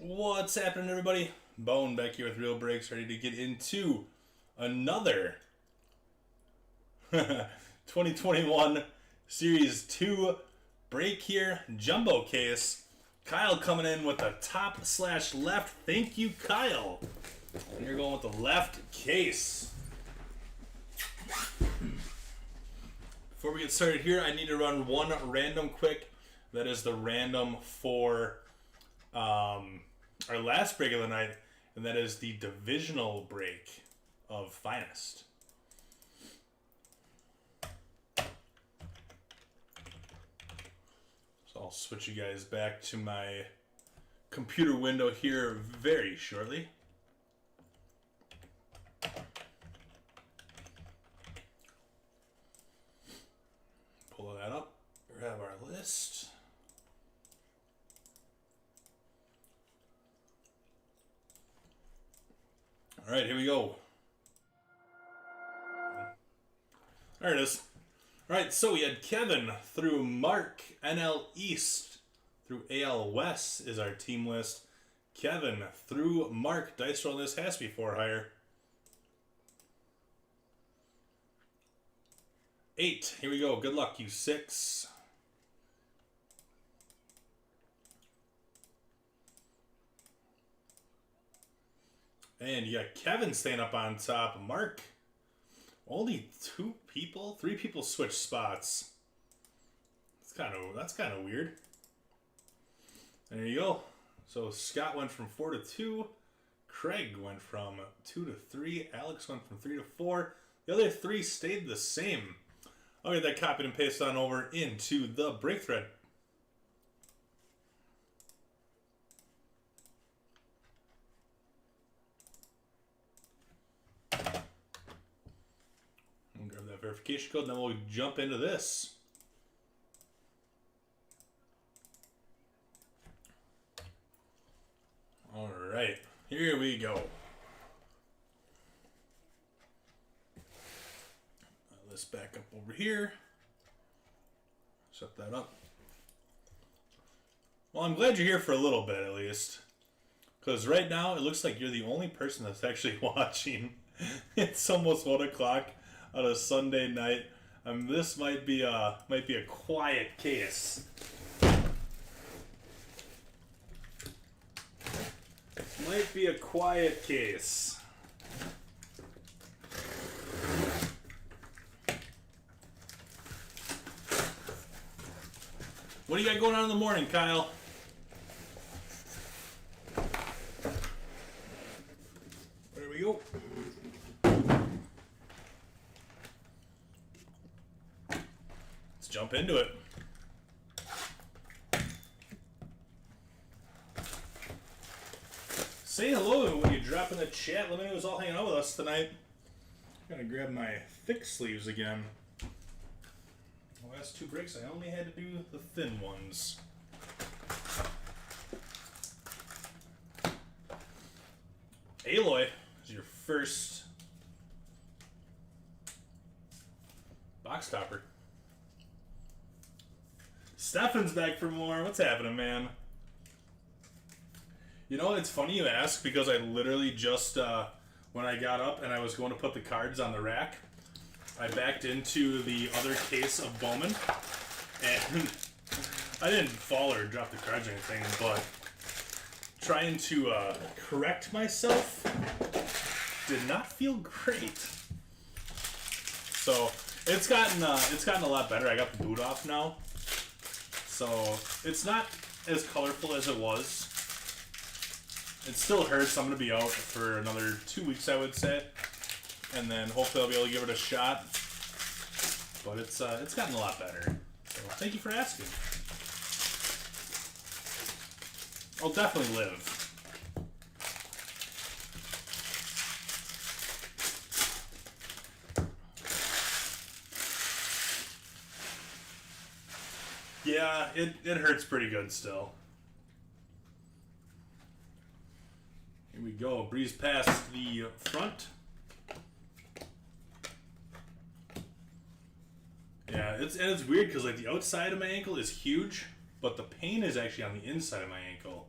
What's happening, everybody? Bone back here with Real Breaks, ready to get into another 2021 Series 2 break here, jumbo case. Kyle coming in with the top slash left. Thank you, Kyle. And you're going with the left case. Before we get started here, I need to run one random quick. That is the random for our last break of the night, and that is the divisional break of Finest. So I'll switch you guys back to my computer window here very shortly. Pull that up, grab our list. All right, here we go. There it is. All right, so we had Kevin through Mark, NL East through AL West is our team list. Kevin through Mark, dice roll this has to be for hire. 8, here we go. Good luck, you 6. And you got Kevin staying up on top. Mark, only 3 people switched spots. That's kind of weird. And there you go. So Scott went from 4 to 2. Craig went from 2 to 3. Alex went from 3 to 4. The other 3 stayed the same. I'll get that copied and pasted on over into the break thread. Grab that verification code, and then we'll jump into this. All right, here we go. Let's back up over here. Set that up. Well, I'm glad you're here for a little bit at least, because right now it looks like you're the only person that's actually watching. It's almost 1 o'clock on a Sunday night. This might be a quiet case. Might be a quiet case. What do you got going on in the morning, Kyle? There we go. Jump into it. Say hello when you drop in the chat. Let me know who's all hanging out with us tonight. I'm gonna grab my thick sleeves again. The last 2 breaks I only had to do the thin ones. Aloy is your first box topper. Stefan's back for more. What's happening, man? You know, it's funny you ask, because I literally just, when I got up and I was going to put the cards on the rack, I backed into the other case of Bowman, and I didn't fall or drop the cards or anything, but trying to correct myself did not feel great. So it's gotten a lot better. I got the boot off now. So it's not as colorful as it was. It still hurts. I'm going to be out for another 2 weeks, I would say. And then hopefully I'll be able to give it a shot. But it's gotten a lot better. So thank you for asking. I'll definitely live. Yeah, it hurts pretty good still. Here we go. Breeze past the front. Yeah, it's weird because like the outside of my ankle is huge, but the pain is actually on the inside of my ankle.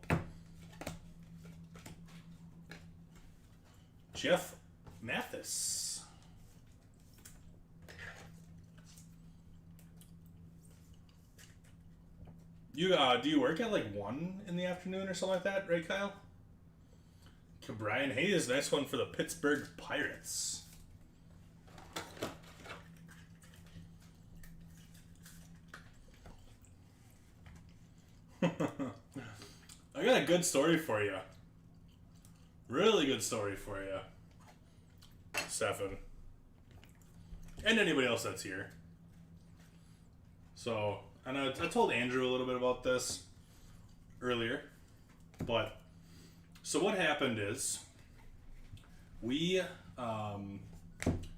Jeff Mathis. You do you work at like 1 in the afternoon or something like that, right, Kyle? Brian Hayes, nice one for the Pittsburgh Pirates. I got a good story for you. Really good story for you, Stefan. And anybody else that's here. So, and I told Andrew a little bit about this earlier, but so what happened is we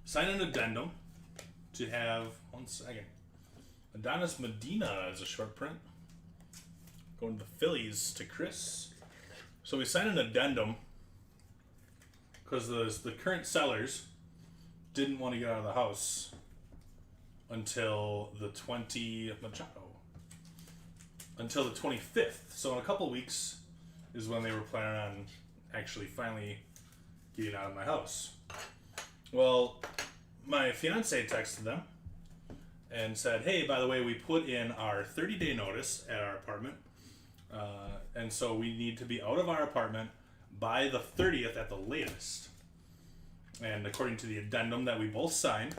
signed an addendum to have, one second, Adonis Medina as a short print. Going to the Phillies to Chris. So we signed an addendum because the current sellers didn't want to get out of the house until the 25th. So in a couple weeks is when they were planning on actually finally getting out of my house. Well, my fiance texted them and said, hey, by the way, we put in our 30-day notice at our apartment. And so we need to be out of our apartment by the 30th at the latest. And according to the addendum that we both signed,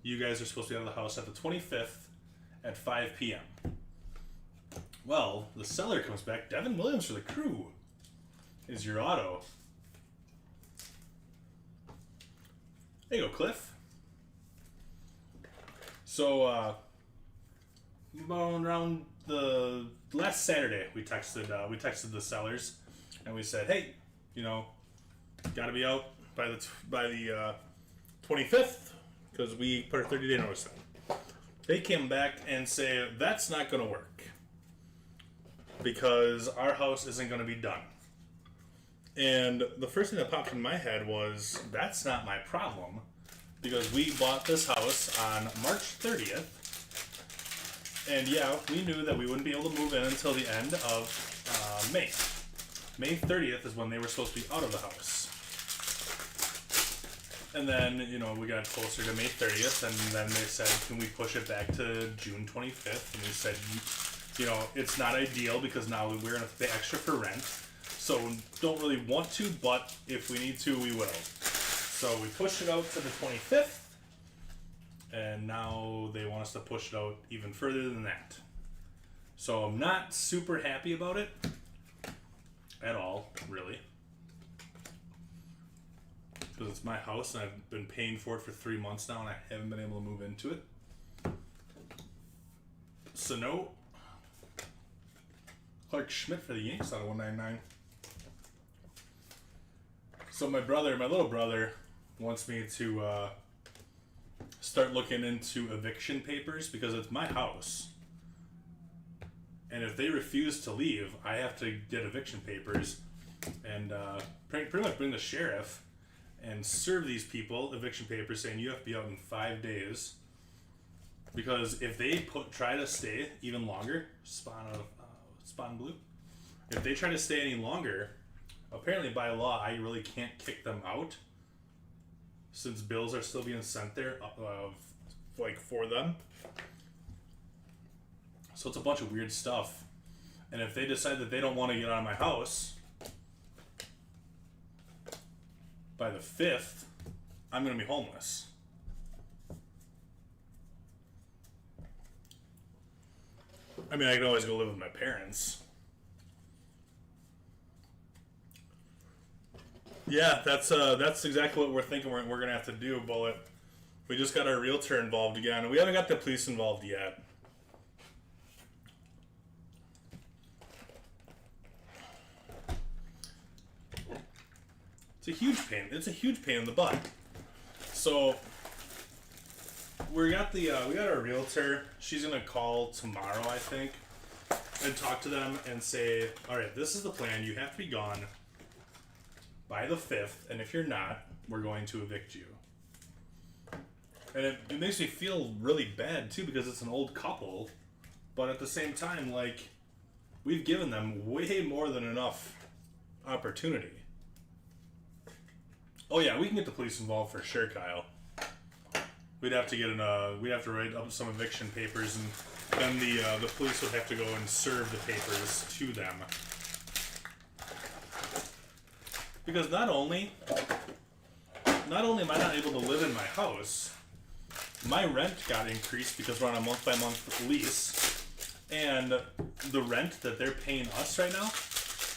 you guys are supposed to be out of the house at the 25th at 5 p.m. Well, the seller comes back. Devin Williams for the Crew is your auto. There you go, Cliff. So, around the last Saturday, we texted the sellers, and we said, "Hey, got to be out by the 25th because we put a 30-day notice in." They came back and say that's not going to work because our house isn't going to be done. And the first thing that popped in my head was that's not my problem because we bought this house on March 30th. And yeah, we knew that we wouldn't be able to move in until the end of May. May 30th is when they were supposed to be out of the house. And then, we got closer to May 30th, and then they said, can we push it back to June 25th? And we said, it's not ideal because now we're going to pay extra for rent. So don't really want to, but if we need to, we will. So we pushed it out to the 25th. And now they want us to push it out even further than that. So I'm not super happy about it at all, really. Because it's my house and I've been paying for it for 3 months now and I haven't been able to move into it. So no. Clark Schmidt for the Yanks out of 199. So my little brother, wants me to start looking into eviction papers because it's my house. And if they refuse to leave, I have to get eviction papers and pretty much bring the sheriff and serve these people eviction papers saying you have to be out in 5 days. Because if they try to stay even longer, Spawn Blue, if they try to stay any longer, apparently by law I really can't kick them out. Since bills are still being sent there, for them. So it's a bunch of weird stuff. And if they decide that they don't want to get out of my house by the 5th, I'm going to be homeless. I mean, I can always go live with my parents. Yeah, that's exactly what we're thinking we're going to have to do, Bullet. We just got our realtor involved again. We haven't got the police involved yet. It's a huge pain. It's a huge pain in the butt. So we got our realtor. She's gonna call tomorrow, I think, and talk to them and say, all right, this is the plan. You have to be gone by the 5th, and if you're not, we're going to evict you. And it makes me feel really bad too because it's an old couple, but at the same time, like, we've given them way more than enough opportunity. Oh yeah, we can get the police involved for sure, Kyle. We'd have to we'd have to write up some eviction papers, and then the police would have to go and serve the papers to them. Because not only am I not able to live in my house, my rent got increased because we're on a month-by-month lease, and the rent that they're paying us right now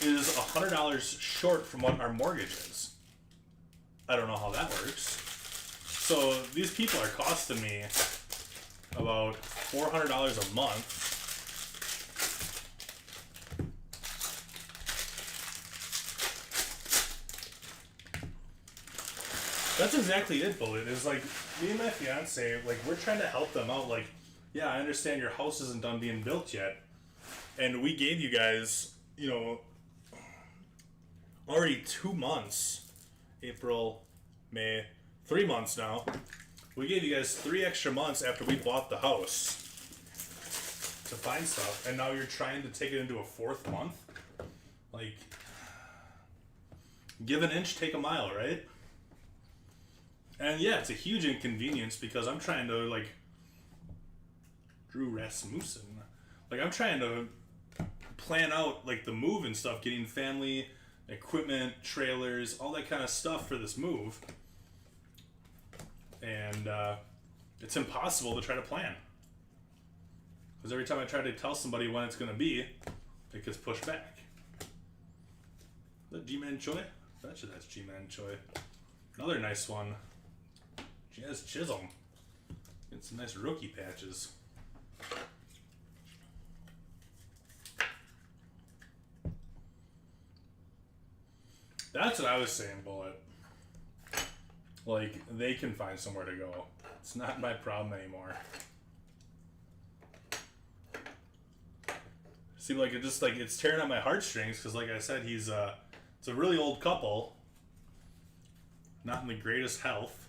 is $100 short from what our mortgage is. I don't know how that works. So these people are costing me about $400 a month. That's exactly it, Bullet. It's like, me and my fiance, like, we're trying to help them out. Like, yeah, I understand your house isn't done being built yet. And we gave you guys, you know, already 2 months. April, May, 3 months now. We gave you guys 3 extra months after we bought the house to find stuff. And now you're trying to take it into a 4th month? Like, give an inch, take a mile, right? And yeah, it's a huge inconvenience because I'm trying to, like, Drew Rasmussen. Like, I'm trying to plan out, like, the move and stuff, getting family, equipment, trailers, all that kind of stuff for this move. And it's impossible to try to plan. Because every time I try to tell somebody when it's going to be, it gets pushed back. Is that G-Man Choi? I bet you that's G-Man Choi. Another nice one. Jazz Chisholm. Get some nice rookie patches. That's what I was saying, Bullet. Like, they can find somewhere to go. It's not my problem anymore. See, like, it just, like, it's tearing at my heartstrings, because, like I said, it's a really old couple. Not in the greatest health.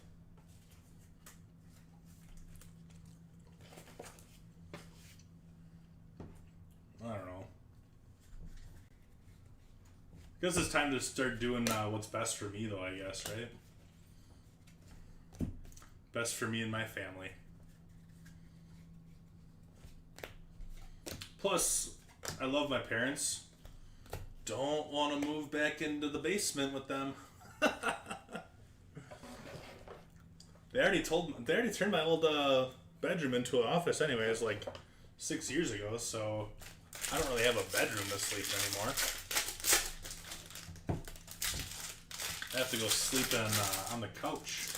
I don't know. I guess it's time to start doing what's best for me, though, I guess, right? Best for me and my family. Plus, I love my parents. Don't want to move back into the basement with them. They already turned my old bedroom into an office anyways, like 6 years ago, so I don't really have a bedroom to sleep anymore. I have to go sleep on the couch,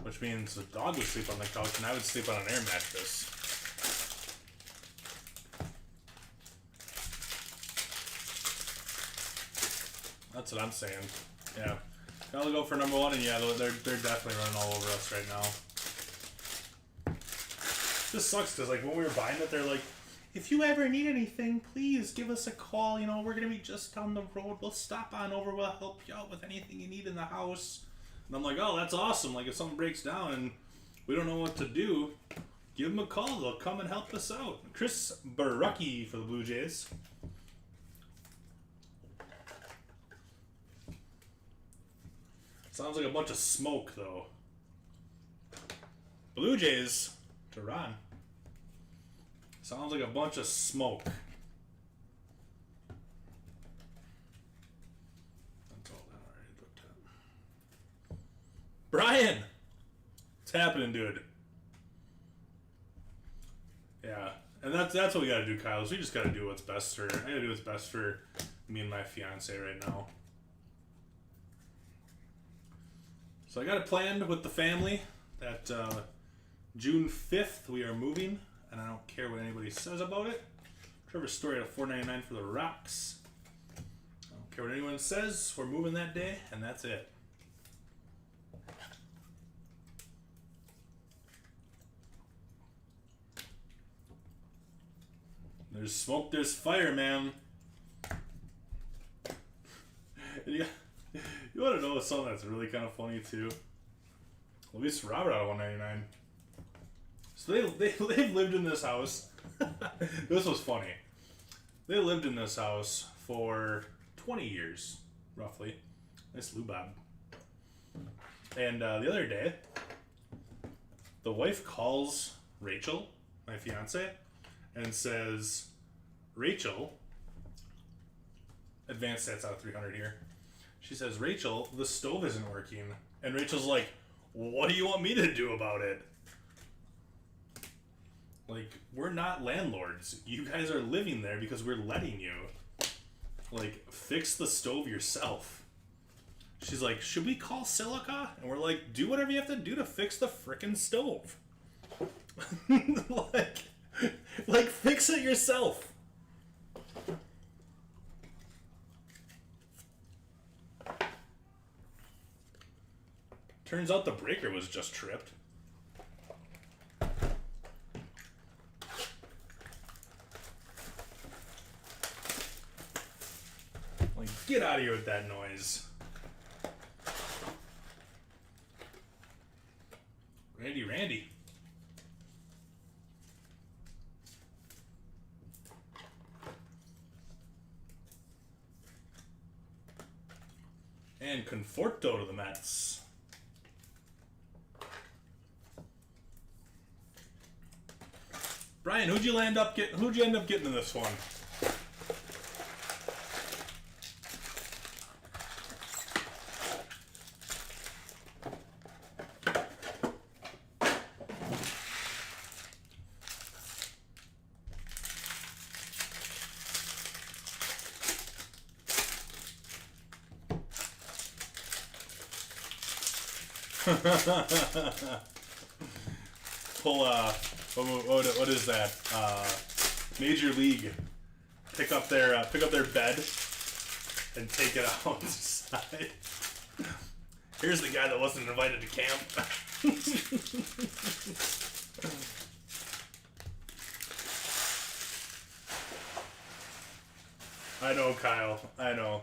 which means the dog would sleep on the couch and I would sleep on an air mattress. That's what I'm saying. Yeah, I'll go for number 1, and yeah, they're definitely running all over us right now. This sucks because, like, when we were buying it, they're like, if you ever need anything, please give us a call. You know, we're going to be just down the road. We'll stop on over. We'll help you out with anything you need in the house. And I'm like, oh, that's awesome. Like, if something breaks down and we don't know what to do, give them a call. They'll come and help us out. Chris Barucki for the Blue Jays. Sounds like a bunch of smoke, though. Blue Jays to Ron. Sounds like a bunch of smoke. That's all that already looked at. Brian! What's happening, dude? Yeah. And that's what we gotta do, Kyle, is we just gotta do what's best for I gotta do what's best for me and my fiance right now. So I got it planned with the family that June 5th we are moving. And I don't care what anybody says about it. Trevor Story at $4.99 for the Rocks. I don't care what anyone says. We're moving that day, and that's it. There's smoke, there's fire, man. You want to know something that's really kind of funny, too? Luis Robert out of $1.99. So they've lived in this house. This was funny. They lived in this house for 20 years, roughly. Nice lubob. And the other day, the wife calls Rachel, my fiance, and says, Rachel, advanced stats out of 300 here. She says, Rachel, the stove isn't working. And Rachel's like, what do you want me to do about it? Like, we're not landlords. You guys are living there because we're letting you. Like, fix the stove yourself. She's like, should we call Silica? And we're like, do whatever you have to do to fix the frickin' stove. like, fix it yourself. Turns out the breaker was just tripped. Like, get out of here with that noise. Randy. And Conforto to the Mets. Brian, who'd you end up getting in this one? Pull what is that? Major League. Pick up their bed and take it outside. Here's the guy that wasn't invited to camp. I know, Kyle. I know.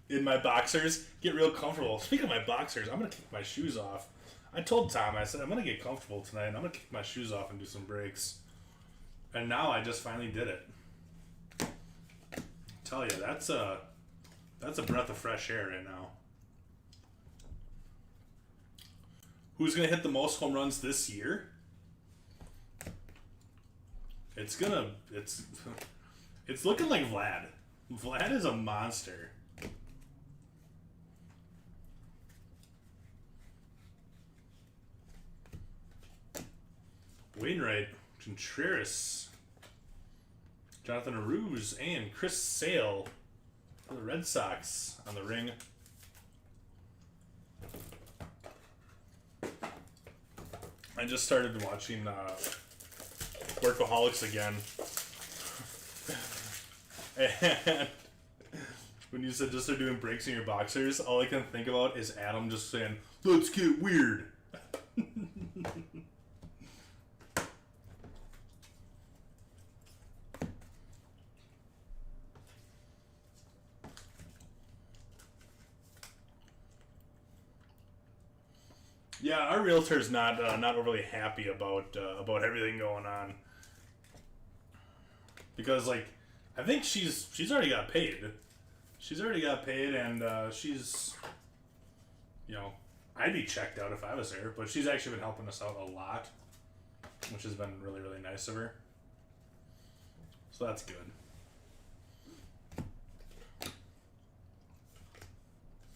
In my boxers, get real comfortable. Speaking of my boxers, I'm gonna kick my shoes off. I told Tom, I said, I'm gonna get comfortable tonight and I'm gonna kick my shoes off and do some breaks. And now I just finally did it. I tell you, that's a breath of fresh air right now. Who's gonna hit the most home runs this year? It's looking like Vlad. Vlad is a monster. Wainwright, Contreras, Jonathan Aruz, and Chris Sale for the Red Sox on the ring. I just started watching Workaholics again. And when you said just start doing breaks in your boxers, all I can think about is Adam just saying, let's get weird. Yeah, our realtor's not overly happy about everything going on, because like I think she's already got paid. She's already got paid, and she's, you know, I'd be checked out if I was her, but she's actually been helping us out a lot, which has been really, really nice of her. So that's good.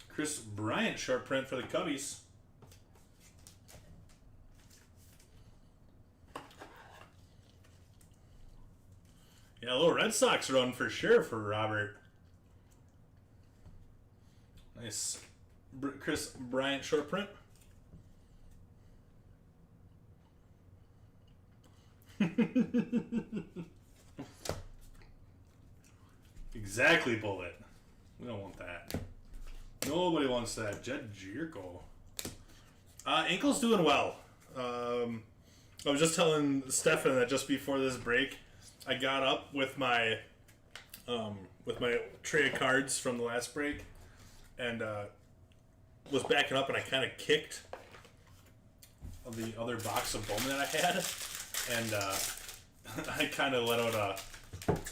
Chris Bryant short print for the Cubbies. Yeah, a little Red Sox run for sure for Robert. Nice. Chris Bryant short print. Exactly, Bullet. We don't want that. Nobody wants that. Jed Gierko. Ankle's doing well. I was just telling Stefan that just before this break, I got up with my tray of cards from the last break, and was backing up, and I kind of kicked the other box of Bowman that I had, and I kind of let out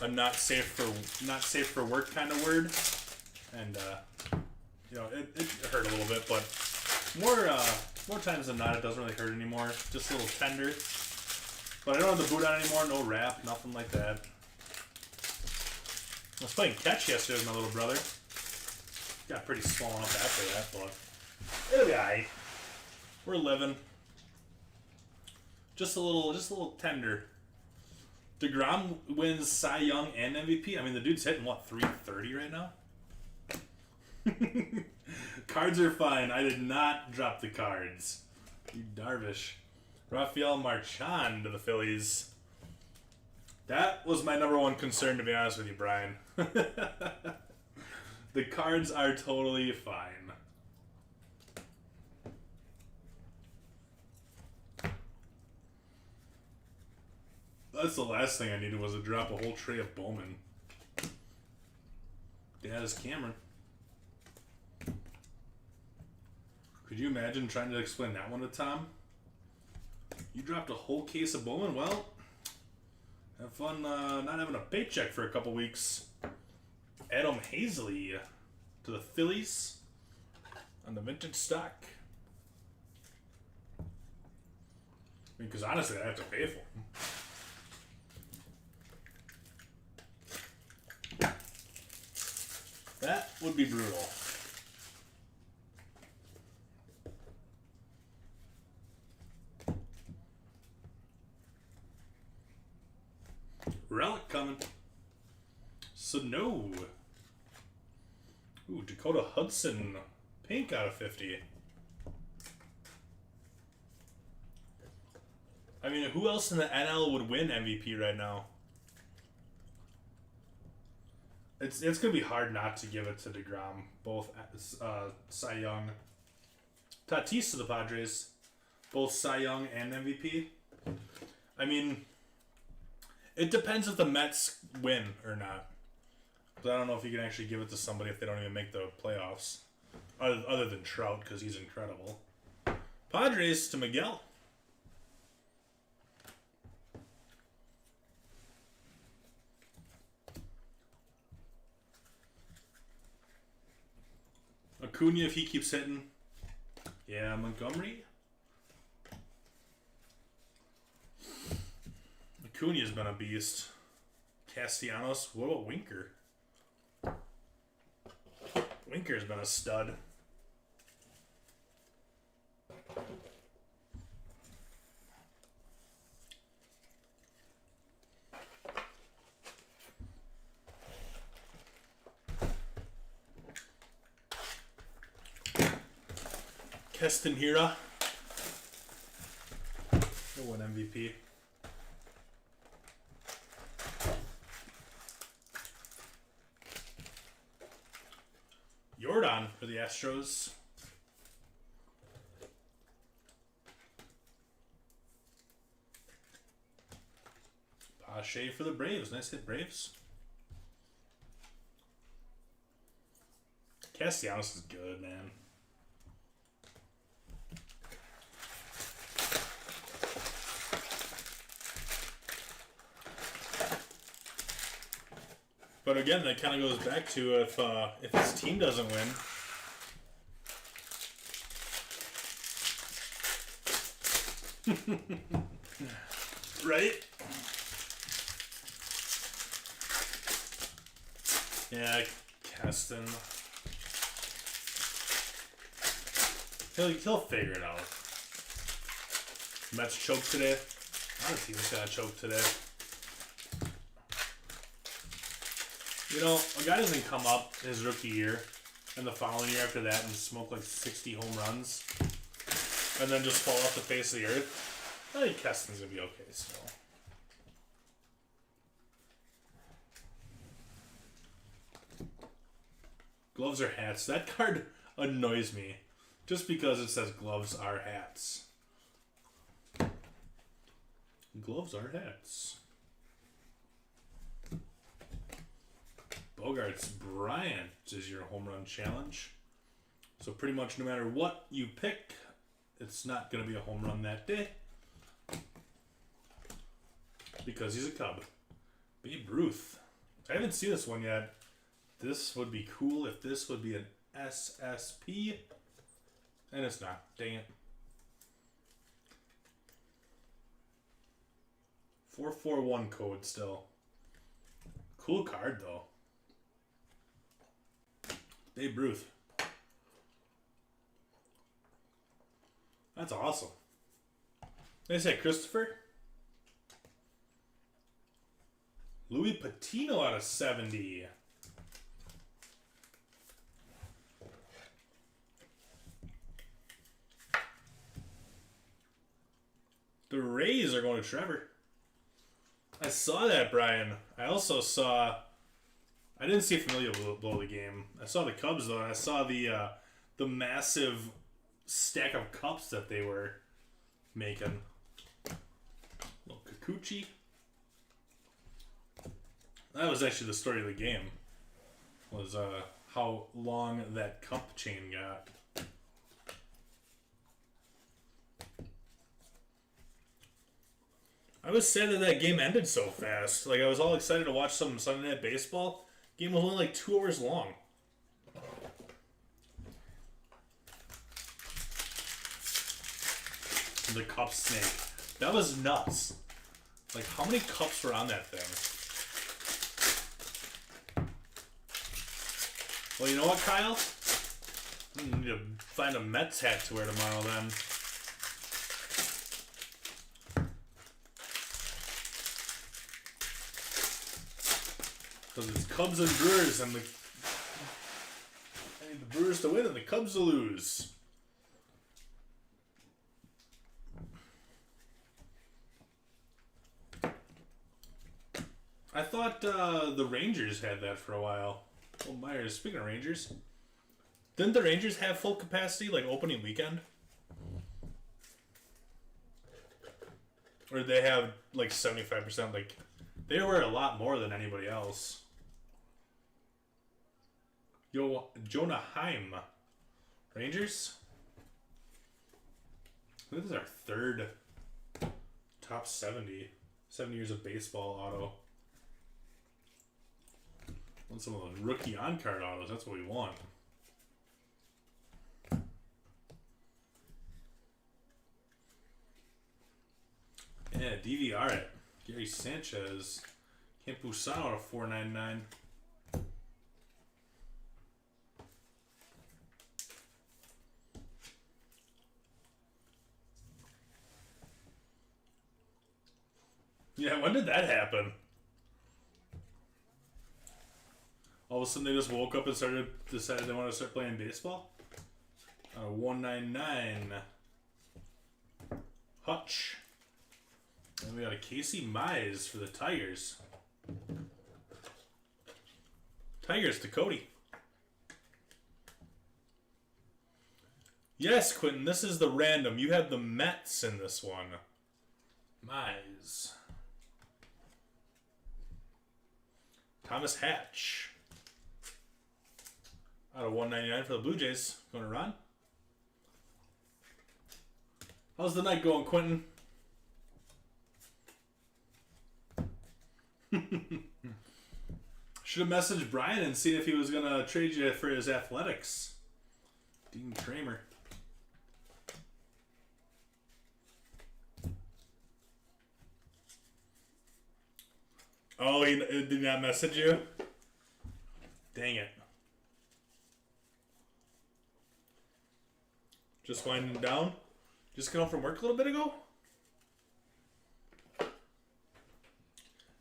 a not safe for work kind of word, and it hurt a little bit, but more times than not, it doesn't really hurt anymore. Just a little tender. But I don't have the boot on anymore. No wrap, nothing like that. I was playing catch yesterday with my little brother. Got pretty swollen up after that, but it'll be alright. We're living. Just a little tender. DeGrom wins Cy Young and MVP. I mean, the dude's hitting, what, 330 right now? Cards are fine. I did not drop the cards. You Darvish. Rafael Marchand to the Phillies. That was my number one concern, to be honest with you, Brian. The cards are totally fine. That's the last thing I needed was to drop a whole tray of Bowman. Dad is Cameron. Could you imagine trying to explain that one to Tom? You dropped a whole case of Bowman? Well, have fun not having a paycheck for a couple weeks. Adam Hazley to the Phillies on the vintage stock. I mean, because honestly, I have to pay for them. That would be brutal. Relic coming. Sano. Ooh, Dakota Hudson. Pink out of 50. I mean, who else in the NL would win MVP right now? It's going to be hard not to give it to DeGrom. Both Cy Young. Tatis to the Padres. Both Cy Young and MVP. I mean, it depends if the Mets win or not. But I don't know if you can actually give it to somebody if they don't even make the playoffs. Other than Trout, because he's incredible. Padres to Miguel. Acuna, if he keeps hitting. Yeah, Montgomery. Acuna's been a beast. Castellanos. What about Winker? Winker's been a stud. Keston Hiura. He'll win MVP. Jordan for the Astros. Pache for the Braves. Nice hit, Braves. Castellanos is good, man. But again, that kind of goes back to if his team doesn't win. Right? Yeah, Keston. He'll figure it out. Mets choked today. A lot of teams got choked today. You know, a guy doesn't come up his rookie year and the following year after that and smoke like 60 home runs and then just fall off the face of the earth. I think Keston's going to be okay still. Gloves are hats. That card annoys me just because it says gloves are hats. Gloves are hats. Bogarts Bryant is your home run challenge. So pretty much no matter what you pick, it's not going to be a home run that day. Because he's a Cub. Babe Ruth. I haven't seen this one yet. This would be cool if this would be an SSP. And it's not. Dang it. 441 code still. Cool card, though. Babe Ruth. That's awesome. They say Christopher. Louis Patino out of 70. The Rays are going to Trevor. I saw that, Brian. I also saw... I didn't see Familia blow the game. I saw the Cubs, though, and I saw the massive stack of cups that they were making. Little Kikuchi. That was actually the story of the game. Was how long that cup chain got. I was sad that game ended so fast. Like, I was all excited to watch some Sunday Night Baseball. Game was only like 2 hours long. The cup snake. That was nuts. Like, how many cups were on that thing? Well, you know what, Kyle? I need to find a Mets hat to wear tomorrow, then. Because it's Cubs and Brewers, and I need the Brewers to win and the Cubs to lose. I thought the Rangers had that for a while. Well, Myers, speaking of Rangers, didn't the Rangers have full capacity, like, opening weekend? Or did they have, like, 75%? Like, they were a lot more than anybody else. Jonah Heim. Rangers? I think this is our third top 70. 7 years of baseball auto. Want some of those rookie on-card autos. That's what we want. Yeah, DVR it. Gary Sanchez. Campusano to 499. Yeah, when did that happen? All of a sudden they just woke up and decided they want to start playing baseball? 199. Hutch. And we got a Casey Mize for the Tigers. Tigers to Cody. Yes, Quentin, this is the random. You have the Mets in this one. Mize. Thomas Hatch. Out of 199 for the Blue Jays. Going to Ron. How's the night going, Quentin? Should have messaged Brian and seen if he was going to trade you for his Athletics. Dean Kramer. Oh, he did not message you? Dang it. Just winding down? Just got home from work a little bit ago? I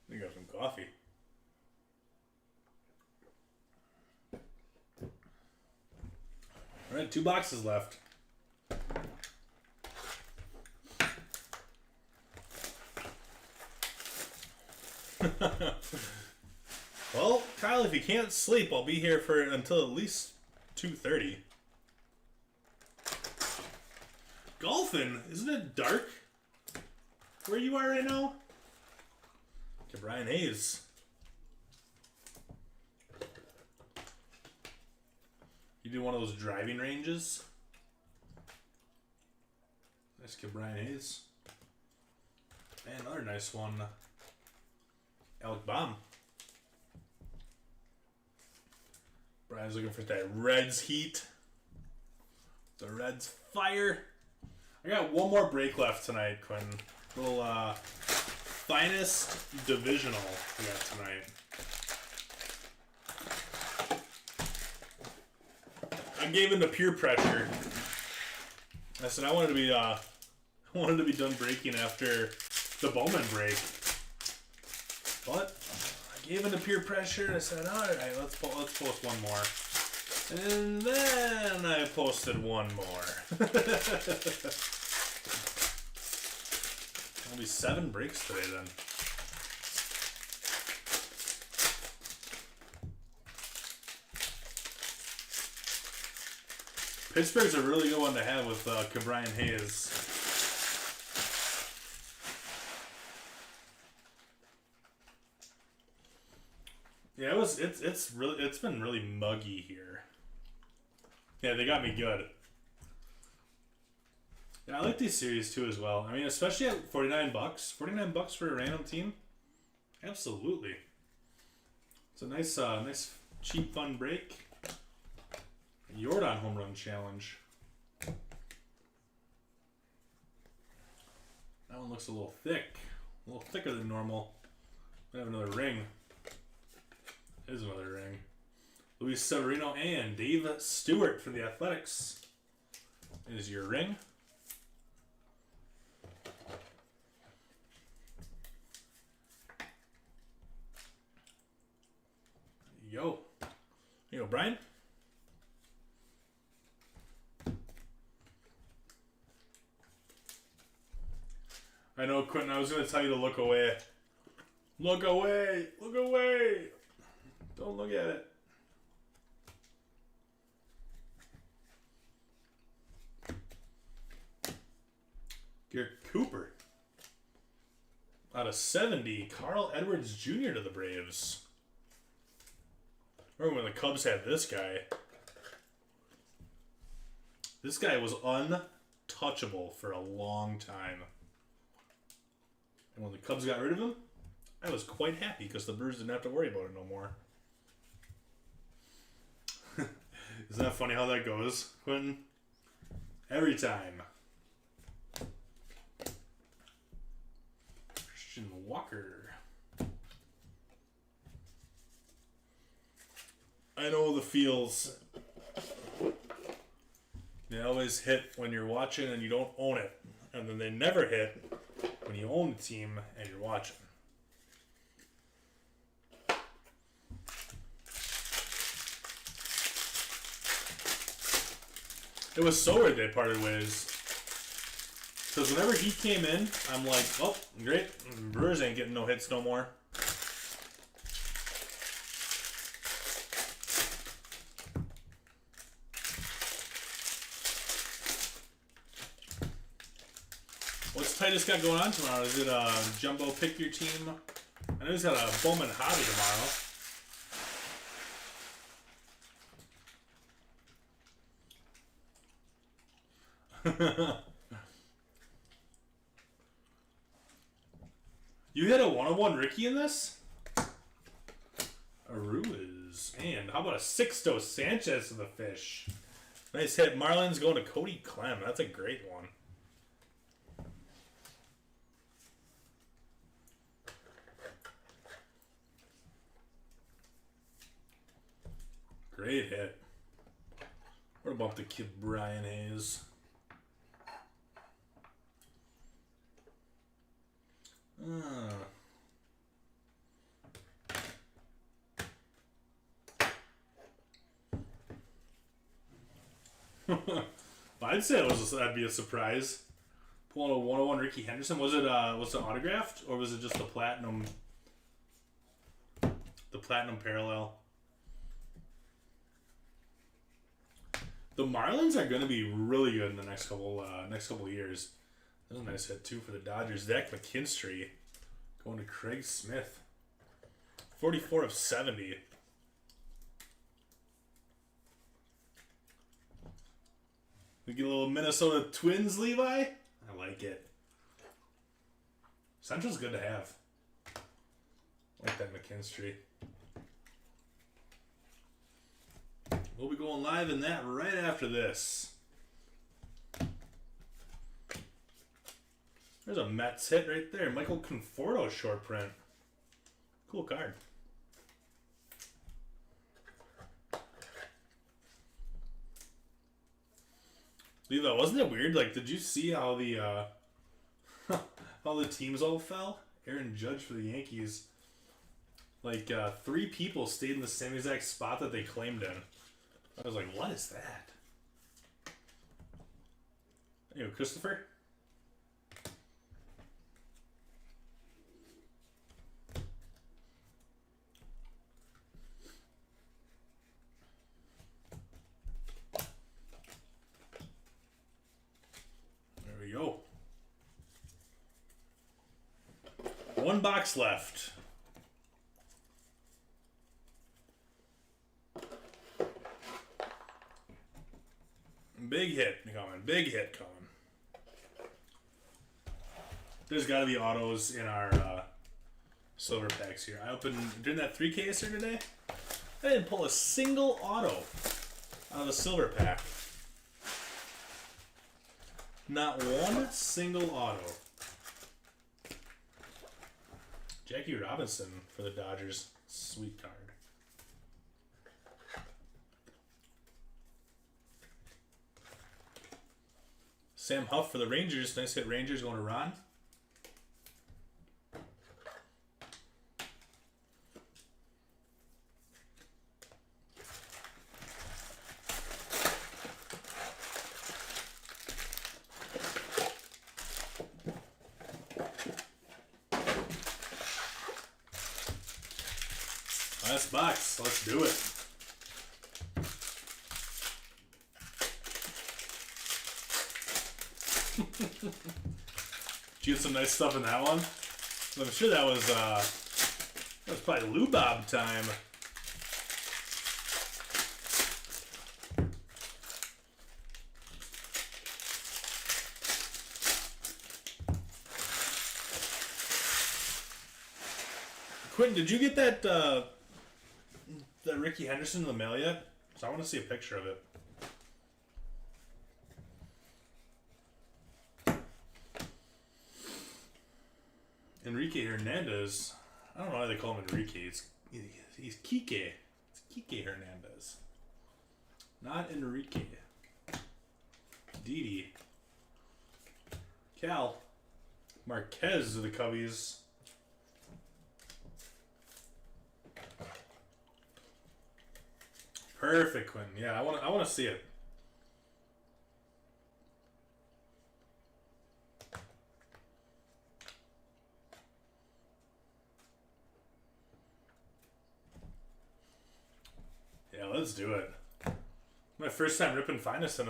think I got some coffee. Alright, 2 boxes left. Well, Kyle, if you can't sleep, I'll be here for until at least 2:30. Golfing? Isn't it dark where you are right now? Okay, Brian Hayes. You do one of those driving ranges? Nice kid, Brian Hayes. And another nice one. Alec Baum. Ryan's looking for that Reds heat. The Reds fire. I got one more break left tonight, Quinn. Little finest divisional we got tonight. I gave in to peer pressure. I said I wanted to be done breaking after the Bowman break. But I gave in to peer pressure and I said, alright, let's post one more. And then I posted one more. Only 7 breaks today then. Pittsburgh's a really good one to have with Ke'Bryan Hayes. Yeah, it's been really muggy here. Yeah, they got me good. Yeah, I like these series too as well. I mean, especially at $49. $49 for a random team? Absolutely. It's a nice cheap fun break. Jordan home run challenge. That one looks a little thick. A little thicker than normal. I have another ring. There's another ring. Luis Severino and Dave Stewart for the Athletics is your ring. Yo. There you go, Brian. I know, Quentin, I was going to tell you to look away. Look away! Look away! Don't look at it. Garrett Cooper. Out of 70, Carl Edwards Jr. to the Braves. Remember when the Cubs had this guy? This guy was untouchable for a long time. And when the Cubs got rid of him, I was quite happy because the Brewers didn't have to worry about it no more. Isn't that funny how that goes, Quentin? Every time. Christian Walker. I know the feels. They always hit when you're watching and you don't own it. And then they never hit when you own the team and you're watching. It was so weird they parted ways. Because whenever he came in, I'm like, oh, great. Brewers ain't getting no hits no more. What's Titus got going on tomorrow? Is it Jumbo Pick Your Team? I know he's got a Bowman Hobby tomorrow. You hit a 101 Ricky in this? Ruiz. And how about a Sixto Sanchez to the fish? Nice hit. Marlins going to Cody Clem. That's a great one. Great hit. What about the kid Brian Hayes? I'd say that'd be a surprise. Pulling a 101 Ricky Henderson. Was it autographed or was it just the platinum parallel? The Marlins are going to be really good in the next couple years. That was a nice hit too for the Dodgers. Zach McKinstry going to Craig Smith. 44 of 70. We get a little Minnesota Twins, Levi. I like it. Central's good to have. I like that McKinstry. We'll be going live in that right after this. There's a Mets hit right there. Michael Conforto short print. Cool card. Levi, wasn't it weird? Like, did you see how the how the teams all fell? Aaron Judge for the Yankees. Like, 3 people stayed in the same exact spot that they claimed in. I was like, what is that? Anyway, Christopher? There we go. 1 box left. Big hit coming. Big hit coming. There's got to be autos in our silver packs here. I opened during that 3Ks here today. I didn't pull a single auto out of the silver pack. Not one single auto. Jackie Robinson for the Dodgers. Sweet card. Sam Huff for the Rangers. Nice hit, Rangers, going to Ron. Last box. Let's do it. Did you get some nice stuff in that one? I'm sure that was probably Lubob time. Quentin, did you get that Ricky Henderson in the mail yet? So I want to see a picture of it. Enrique Hernandez. I don't know why they call him Enrique. He's Kike. It's Kike Hernandez. Not Enrique. Didi. Cal. Marquez of the Cubbies. Perfect, Quentin. Yeah, I want to see it. Yeah, let's do it. My first time ripping Finest in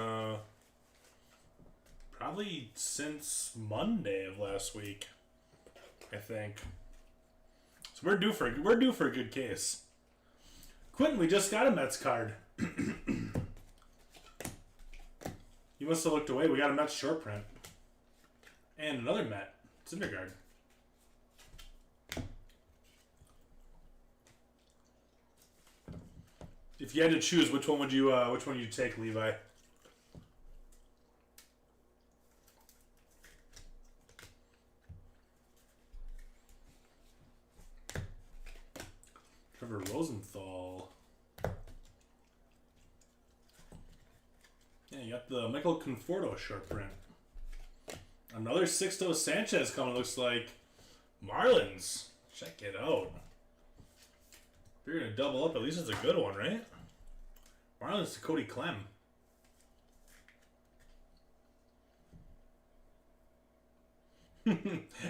probably since Monday of last week, I think. So we're due for a good case. Quentin, we just got a Mets card. You must have looked away. We got a Mets short print. And another Met. Syndergaard. If you had to choose, which one would you take, Levi? Trevor Rosenthal. Yeah, you got the Michael Conforto short print. Another Sixto Sanchez coming, looks like. Marlins. Check it out. If you're going to double up, at least it's a good one, right? Marlins to Cody Clem.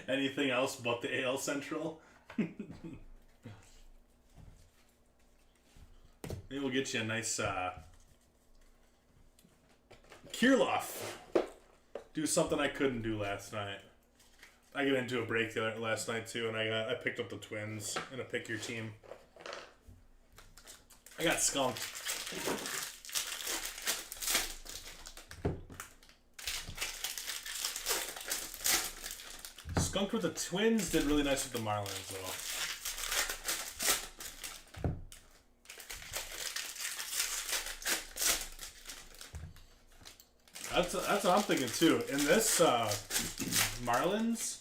Anything else but the AL Central? Maybe we'll get you a nice Kirilloff. Do something I couldn't do last night. I got into a break last night too, and I picked up the Twins in a pick your team. I got skunked. Skunked with the Twins, did really nice with the Marlins though. That's what I'm thinking too. In this Marlins,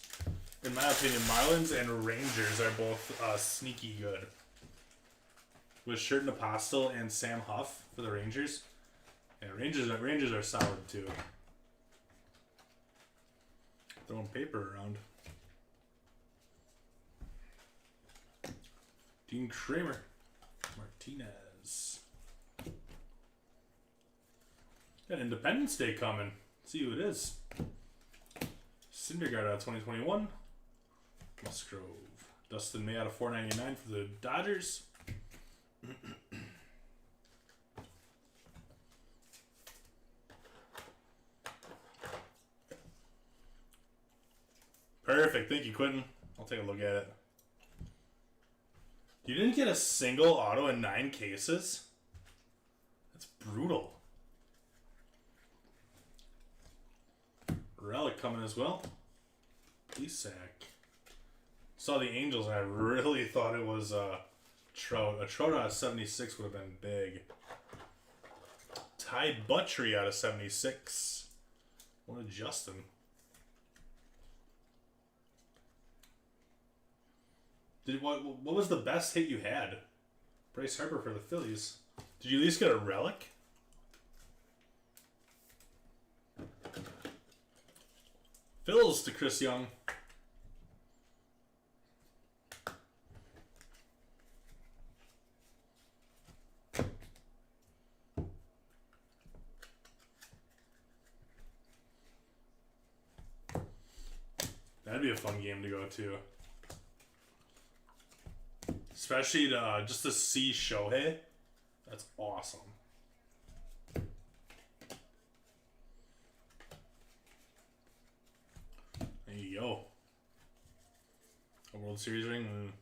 in my opinion, Marlins and Rangers are both sneaky good. With Sherten Apostle and Sam Huff for the Rangers. Yeah, Rangers are solid too. Throwing paper around. Dean Kramer. Martinez. Got Independence Day coming. Let's see who it is. Syndergaard out of 2021. Musgrove. Dustin May out of 499 for the Dodgers. Perfect. Thank you, Quentin. I'll take a look at it. You didn't get a single auto in 9 cases? That's brutal. Relic coming as well. Isak. Saw the Angels and I really thought it was Trout. A Trout out of 76 would have been big. Ty Buttrey out of 76. What a Justin. What was the best hit you had? Bryce Harper for the Phillies. Did you at least get a relic? Phil's to Chris Young. That'd be a fun game to go to. Especially just to see Shohei. That's awesome. There you go. A World Series ring.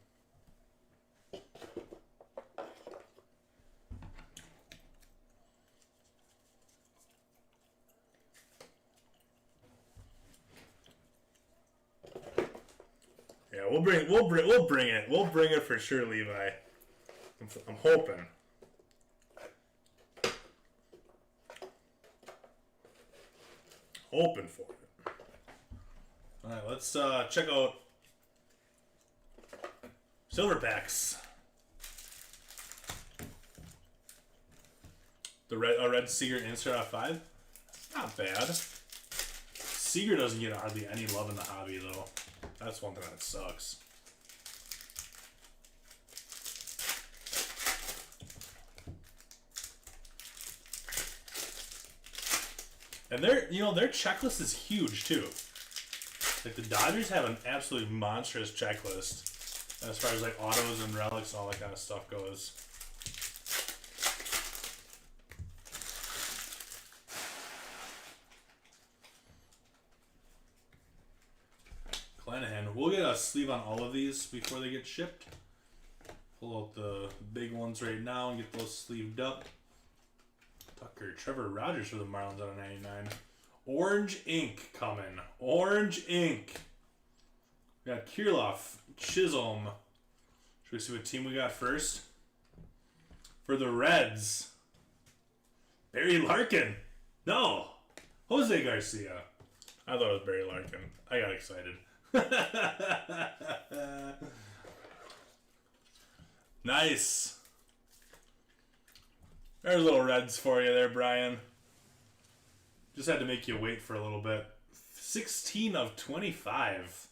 Yeah, we'll bring it. We'll bring it for sure, Levi. I'm hoping. Hoping for it. All right, let's check out Silver Packs. The red Seager insert out of 5. Not bad. Seager doesn't get hardly any love in the hobby though. That's one thing that sucks. And their checklist is huge too. Like the Dodgers have an absolutely monstrous checklist as far as like autos and relics and all that kind of stuff goes. Clanahan. We'll get a sleeve on all of these before they get shipped. Pull out the big ones right now and get those sleeved up. Tucker, Trevor Rogers for the Marlins out of 99. Orange ink coming. Orange ink. We got Kirilloff, Chisholm. Should we see what team we got first? For the Reds, Barry Larkin. No, Jose Garcia. I thought it was Barry Larkin. I got excited. Nice. There's little Reds for you there, Brian. Just had to make you wait for a little bit. 16 of 25.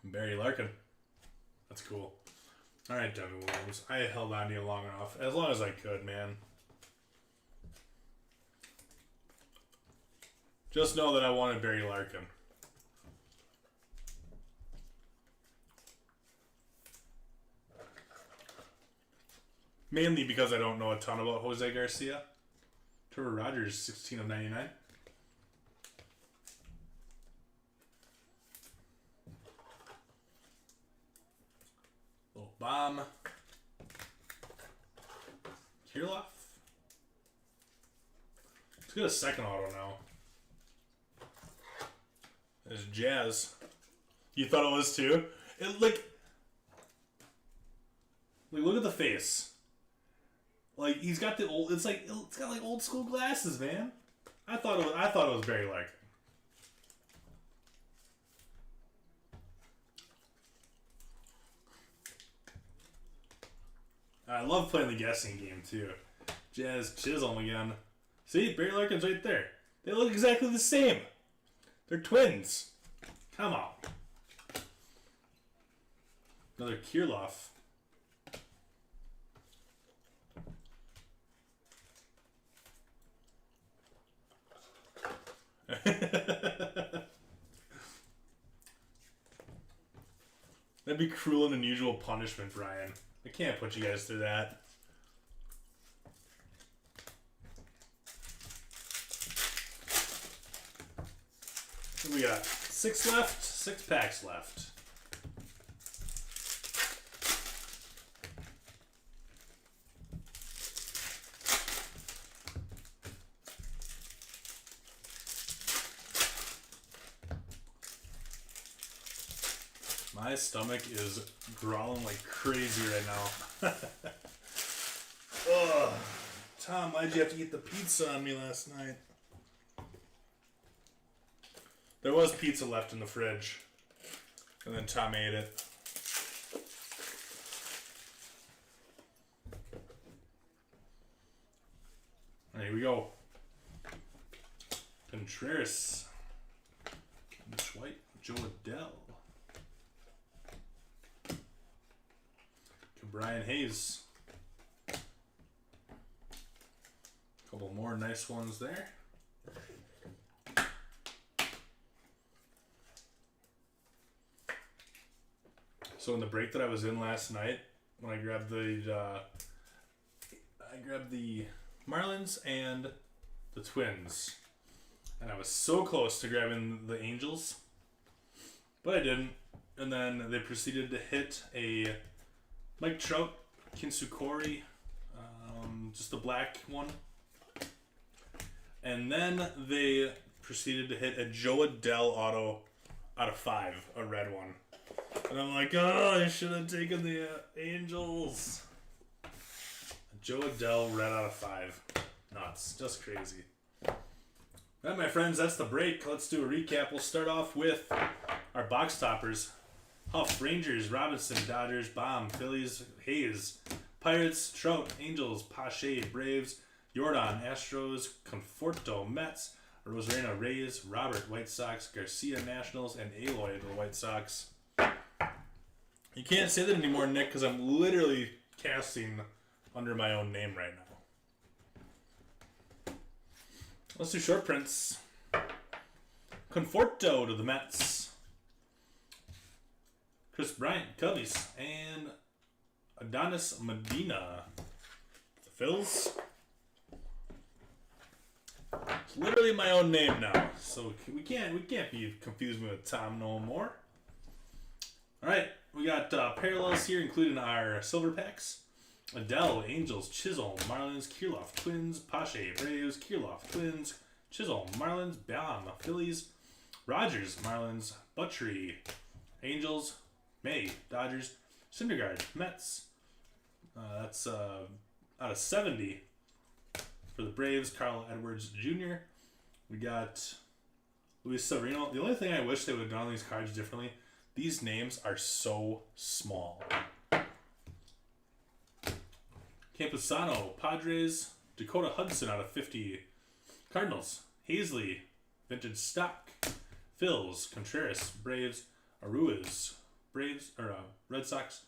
Barry Larkin. That's cool. All right, Devin Williams. I held on to you long enough. As long as I could, man. Just know that I wanted Barry Larkin. Mainly because I don't know a ton about Jose Garcia. Trevor Rogers, 16 of 99. Little bomb. Kirilloff. Let's get a second auto now. There's Jazz. You thought it was too? Like, look at the face. Like, he's got the old, it's got like old school glasses, man. I thought it was very likely. I love playing the guessing game too. Jazz Chisholm again. See, Barry Larkin's right there. They look exactly the same. They're twins. Come on. Another Kirilloff. That'd be cruel and unusual punishment, Brian. I can't put you guys through that. We got 6 left, 6 packs left. My stomach is growling like crazy right now. Ugh. Tom, why'd you have to eat the pizza on me last night? There was pizza left in the fridge. And then Tom ate it. Here we go. Contreras. White. Joe Adell. Brian Hayes. Couple more nice ones there. So in the break that I was in last night, when I grabbed the Marlins and the Twins, and I was so close to grabbing the Angels, but I didn't. And then they proceeded to hit a Mike Trout, Kinsukori, just the black one. And then they proceeded to hit a Joe Adell auto out of 5, a red one. And I'm like, oh, I should have taken the Angels. Joe Adell red out of 5. Nuts. Just crazy. All right, my friends, that's the break. Let's do a recap. We'll start off with our box toppers. Huff, Rangers, Robinson, Dodgers, Bomb, Phillies, Hayes, Pirates, Trout, Angels, Pache, Braves, Jordan, Astros, Conforto, Mets, Rosarena, Rays, Robert, White Sox, Garcia, Nationals, and Aloy, the White Sox. You can't say that anymore, Nick, because I'm literally casting under my own name right now. Let's do short prints. Conforto to the Mets. Chris Bryant, Cubbies, and Adonis Medina, the Phils. It's literally my own name now, so we can't be confused with Tom no more. All right, we got parallels here, including our silver packs. Adell, Angels, Chisholm, Marlins, Kirilloff, Twins, Pache, Braves, Kirilloff, Twins, Chisholm, Marlins, Baum, Phillies, Rogers, Marlins, Buttrey, Angels, May, Dodgers, Syndergaard, Mets. That's out of 70 for the Braves. Carl Edwards Jr. We got Luis Severino. The only thing I wish they would have done on these cards differently, these names are so small. Campusano, Padres, Dakota Hudson out of 50. Cardinals, Hazley, Vintage Stock, Phils, Contreras, Braves, Aruiz, Braves or Red Sox,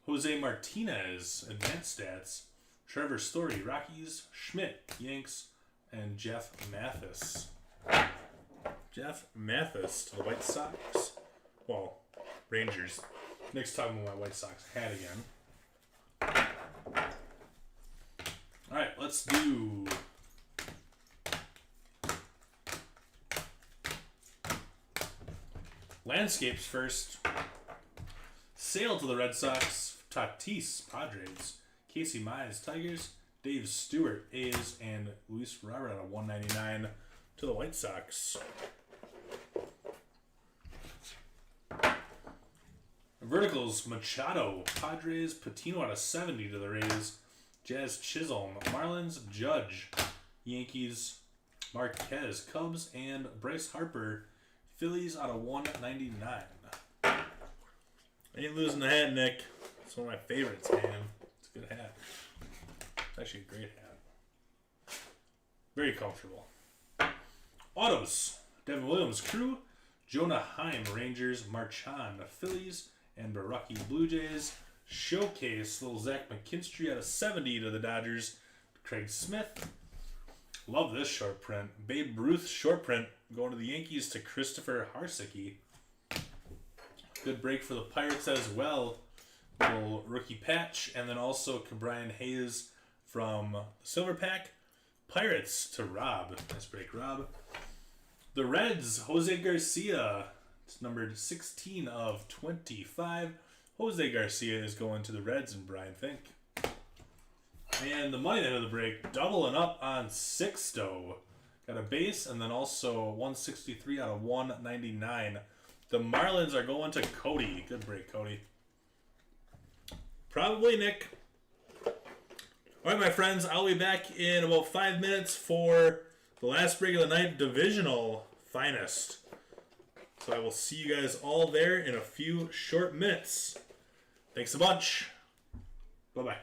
Jose Martinez, Advanced Stats, Trevor Story, Rockies, Schmidt, Yanks, and Jeff Mathis. Jeff Mathis to the White Sox. Well, Rangers. Nick's talking about my White Sox hat again. All right, let's do landscapes first. Sale to the Red Sox, Tatis, Padres, Casey Mize, Tigers, Dave Stewart, A's, and Luis Robert out of 199 to the White Sox. Verticals, Machado, Padres, Patino out of 70 to the Rays, Jazz Chisholm, Marlins, Judge, Yankees, Marquez, Cubs, and Bryce Harper, Phillies out of 199. I ain't losing the hat, Nick. It's one of my favorites, man. It's a good hat. It's actually a great hat. Very comfortable. Autos. Devin Williams, Crew. Jonah Heim, Rangers. Marchand, Phillies. And Baraki, Blue Jays. Showcase. Little Zach McKinstry out of 70 to the Dodgers. Craig Smith. Love this short print. Babe Ruth short print going to the Yankees to Christopher Harsicki. Good break for the Pirates as well. Little rookie patch. And then also Brian Hayes from the Silver Pack. Pirates to Rob. Nice break, Rob. The Reds, Jose Garcia. It's numbered 16 of 25. Jose Garcia is going to the Reds and Brian Fink. And the money end of the break, doubling up on Sixto. Got a base and then also 163 out of 199. The Marlins are going to Cody. Good break, Cody. Probably Nick. All right, my friends, I'll be back in about 5 minutes for the last break of the night, Divisional Finest. So I will see you guys all there in a few short minutes. Thanks a bunch. Bye-bye.